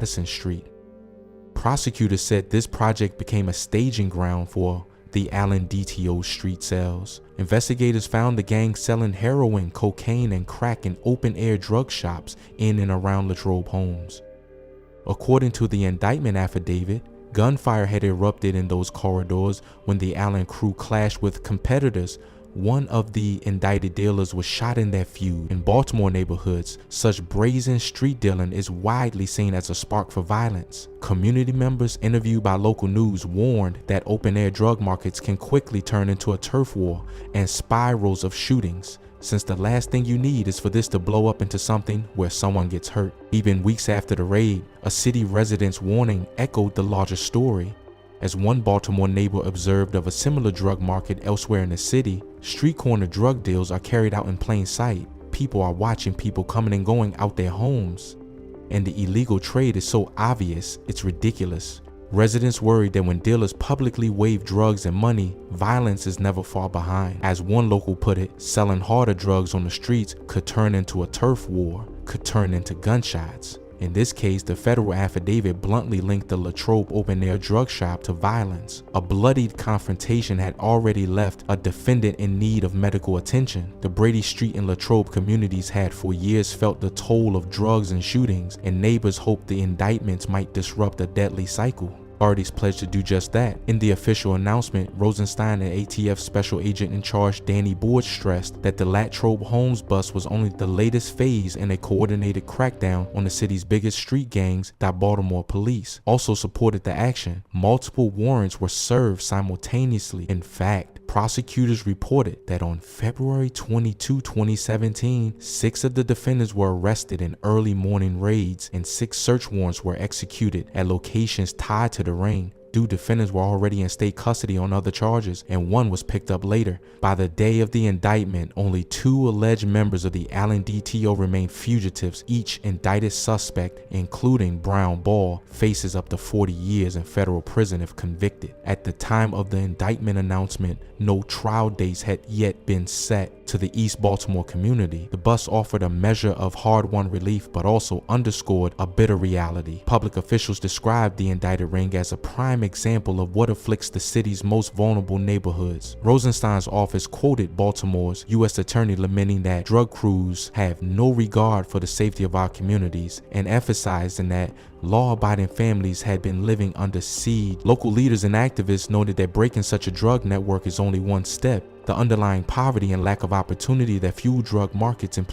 Madison Street. Prosecutors said this project became a staging ground for the Allen DTO street sales. Investigators found the gang selling heroin, cocaine, and crack in open-air drug shops in and around Latrobe homes. According to the indictment affidavit, gunfire had erupted in those corridors when the Allen crew clashed with competitors. One of the indicted dealers was shot in that feud. In Baltimore neighborhoods, such brazen street dealing is widely seen as a spark for violence. Community members interviewed by local news warned that open-air drug markets can quickly turn into a turf war and spirals of shootings, since the last thing you need is for this to blow up into something where someone gets hurt. Even weeks after the raid, a city resident's warning echoed the larger story. As one Baltimore neighbor observed of a similar drug market elsewhere in the city, street corner drug deals are carried out in plain sight. People are watching people coming and going out their homes. And the illegal trade is so obvious, it's ridiculous. Residents worried that when dealers publicly wave drugs and money, violence is never far behind. As one local put it, selling harder drugs on the streets could turn into a turf war, could turn into gunshots. In this case, the federal affidavit bluntly linked the Latrobe open-air drug shop to violence. A bloodied confrontation had already left a defendant in need of medical attention. The Brady Street and Latrobe communities had for years felt the toll of drugs and shootings, and neighbors hoped the indictments might disrupt a deadly cycle. Authorities pledged to do just that. In the official announcement, Rosenstein and ATF Special Agent in Charge Danny Board stressed that the Latrobe Homes bust was only the latest phase in a coordinated crackdown on the city's biggest street gangs. Baltimore police also supported the action. Multiple warrants were served simultaneously. In fact, prosecutors reported that on February 22, 2017, 6 of the defendants were arrested in early morning raids and 6 search warrants were executed at locations tied to the ring. 2 defendants were already in state custody on other charges, and 1 was picked up later. By the day of the indictment, only 2 alleged members of the Allen DTO remained fugitives. Each indicted suspect, including Brown Ball, faces up to 40 years in federal prison if convicted. At the time of the indictment announcement, no trial dates had yet been set. To the East Baltimore community, the bust offered a measure of hard-won relief but also underscored a bitter reality. Public officials described the indicted ring as a prime example of what afflicts the city's most vulnerable neighborhoods. Rosenstein's office quoted Baltimore's U.S. attorney lamenting that drug crews have no regard for the safety of our communities and emphasizing that law-abiding families had been living under siege. Local leaders and activists noted that breaking such a drug network is only one step. The underlying poverty and lack of opportunity that fuel drug markets in